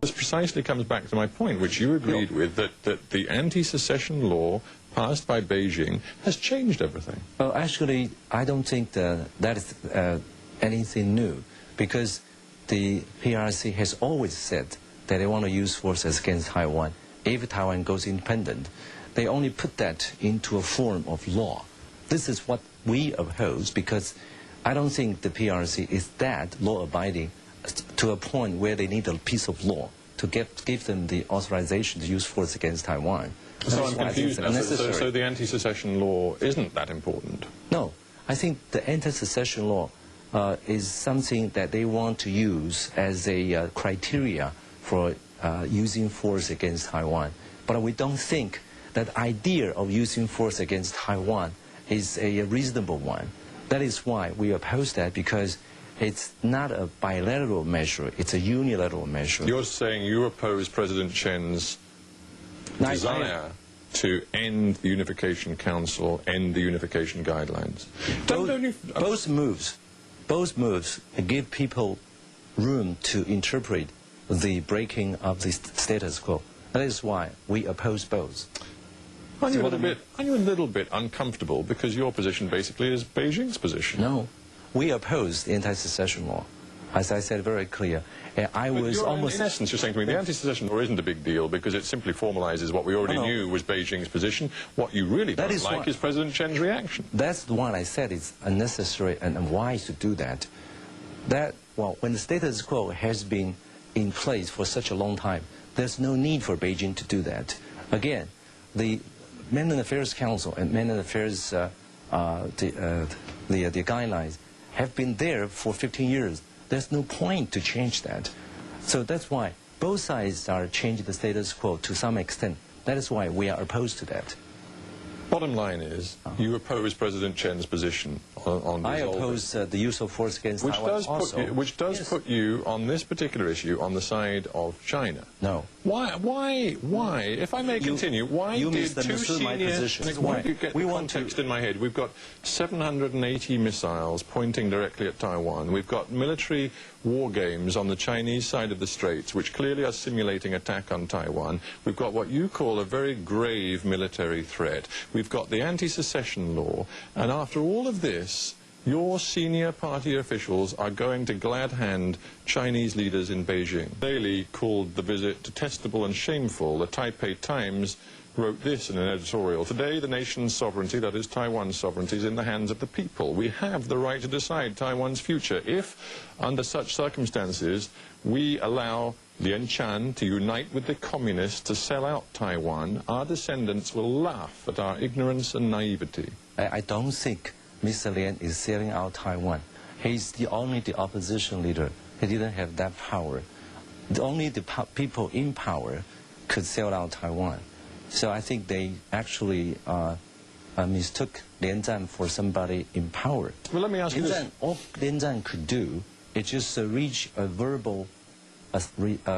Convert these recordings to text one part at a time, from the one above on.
This precisely comes back to my point, which you agreed with, that the anti-secession law passed by Beijing has changed everything. Actually, I don't think that is anything new, because the PRC has always said that they want to use forces against Taiwan if Taiwan goes independent. They only put that into a form of law. This is what we oppose, because I don't think the PRC is that law-abiding to a point where they need a piece of law to give them the authorization to use force against Taiwan. So I'm confused now. So the anti-secession law isn't that important? No. I think the anti-secession law is something that they want to use as a criteria for using force against Taiwan. But we don't think that idea of using force against Taiwan is a reasonable one. That is why we oppose that, because it's not a bilateral measure, it's a unilateral measure. You're saying you oppose President Chen's desire to end the Unification Council, end the Unification Guidelines. Both moves give people room to interpret the breaking of the status quo. That is why we oppose both. Are you a little bit uncomfortable because your position basically is Beijing's position? No. We oppose the anti-secession law. As I said very clear, I was almost... In essence, you're saying to me the anti-secession law isn't a big deal because it simply formalizes what we already knew was Beijing's position. What you really don't like is President Chen's reaction. That's the one I said it's unnecessary and unwise to do that. Well, when the status quo has been in place for such a long time, there's no need for Beijing to do that. Again, the Mainland Affairs Council and Mainland Affairs the guidelines have been there for 15 years. There's no point to change that. So that's why both sides are changing the status quo to some extent. That is why we are opposed to that. Bottom line is, you oppose President Chen's position on I oppose the use of force against Taiwan also. Which does put you, on this particular issue, on the side of China. No. Why? If I may continue, why did two senior... Why do you get the context in my head? We've got 780 missiles pointing directly at Taiwan. We've got military war games on the Chinese side of the Straits, which clearly are simulating attack on Taiwan. We've got what you call a very grave military threat. We've got the anti-secession law. And after all of this, your senior party officials are going to glad hand Chinese leaders in Beijing. Daily called the visit detestable and shameful. The Taipei Times wrote this in an editorial. Today, the nation's sovereignty, that is Taiwan's sovereignty, is in the hands of the people. We have the right to decide Taiwan's future. If, under such circumstances, we allow Lien Chan to unite with the communists to sell out Taiwan, our descendants will laugh at our ignorance and naivety. I don't think Mr. Lien is selling out Taiwan. He's only the opposition leader. He didn't have that power. Only the people in power could sell out Taiwan. So I think they actually mistook Lien Zhan for somebody in power. Well, let me ask you this. All Lien Zhan could do is just reach a verbal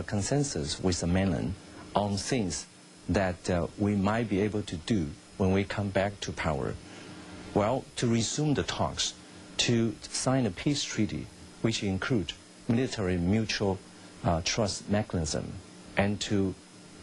consensus with the mainland on things that we might be able to do when we come back to power. Well, to resume the talks, to sign a peace treaty which include military mutual trust mechanism, and to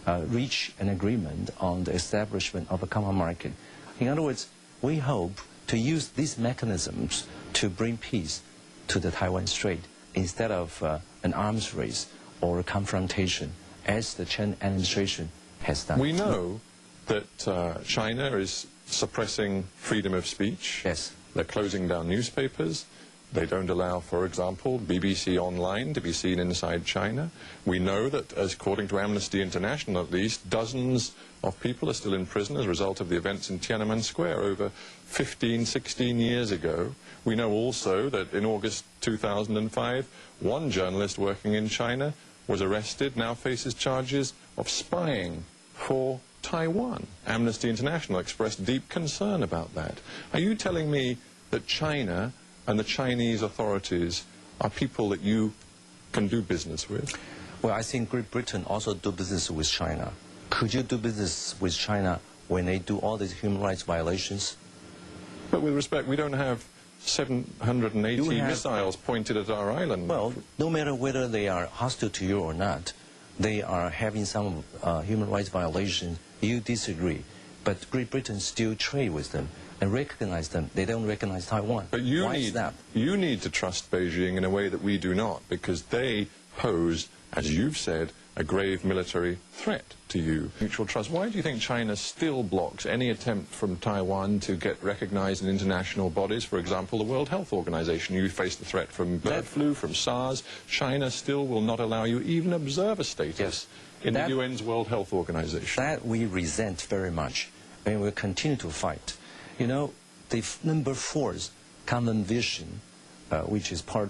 reach an agreement on the establishment of a common market. In other words, we hope to use these mechanisms to bring peace to the Taiwan Strait instead of an arms race or a confrontation, as the Chen administration has done. We know that China is suppressing freedom of speech. Yes. They're closing down newspapers. They don't allow, for example, BBC Online to be seen inside China. We know that, according to Amnesty International at least, dozens of people are still in prison as a result of the events in Tiananmen Square over 15, 16 years ago. We know also that in August 2005, one journalist working in China was arrested, now faces charges of spying for Taiwan. Amnesty International expressed deep concern about that. Are you telling me that China and the Chinese authorities are people that you can do business with? Well, I think Great Britain also do business with China. Could you do business with China when they do all these human rights violations? But with respect, we don't have 780 missiles pointed at our island. Well, no matter whether they are hostile to you or not, they are having some human rights violations. You disagree, but Great Britain still trade with them and recognize them. They don't recognize Taiwan. But Why is that? You need to trust Beijing in a way that we do not, because they pose, as you've said, a grave military threat to you. Mutual trust. Why do you think China still blocks any attempt from Taiwan to get recognized in international bodies? For example, the World Health Organization. You face the threat from bird flu, from SARS. China still will not allow you even observer status in the UN's World Health Organization. That we resent very much, and we'll continue to fight. You know, the number 4th common vision, which was part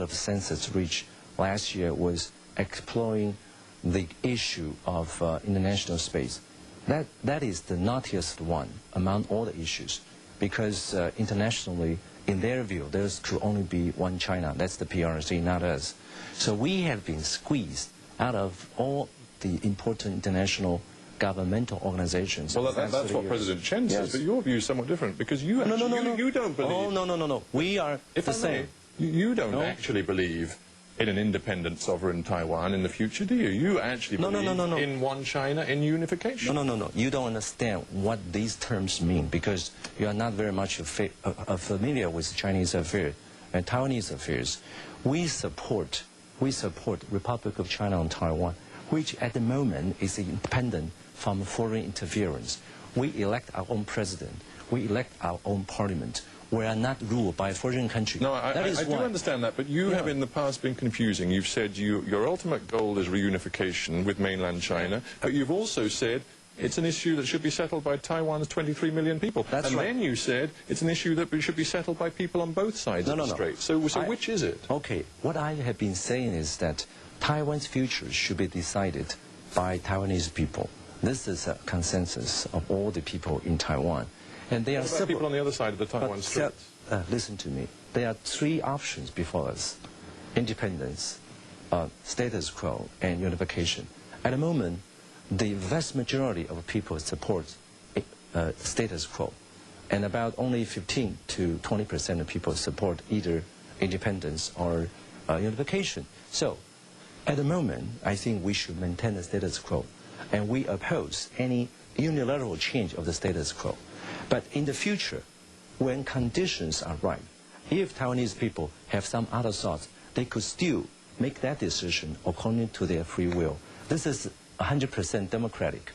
of the census reach last year, was exploring the issue of international space. That is the naughtiest one among all the issues, because internationally, in their view, there could only be one China. That's the PRC, not us. So we have been squeezed out of all the important international governmental organizations. Well, that's what President Chen says, but your view is somewhat different, because you actually, you don't believe... Oh, no. We are the same. You don't actually believe in an independent sovereign Taiwan in the future, do you? You actually believe in one China, in unification. No. You don't understand what these terms mean, because you are not very much familiar with Chinese affairs and Taiwanese affairs. We support Republic of China and Taiwan, which at the moment is independent from foreign interference. We elect our own president. We elect our own parliament. We are not ruled by a foreign country. No, I do understand that, but you have in the past been confusing. You've said your ultimate goal is reunification with mainland China, but you've also said it's an issue that should be settled by Taiwan's 23 million people. That's right. And then you said it's an issue that should be settled by people on both sides of the strait. So which is it? Okay, what I have been saying is that Taiwan's future should be decided by Taiwanese people. This is a consensus of all the people in Taiwan. And there are several people on the other side of the Taiwan Strait. Listen to me. There are 3 options before us: independence, status quo, and unification. At the moment, the vast majority of people support status quo, and about only 15 to 20% of people support either independence or unification. So, at the moment, I think we should maintain the status quo, and we oppose any unilateral change of the status quo. But in the future, when conditions are right, if Taiwanese people have some other thoughts, they could still make that decision according to their free will. This is 100% democratic.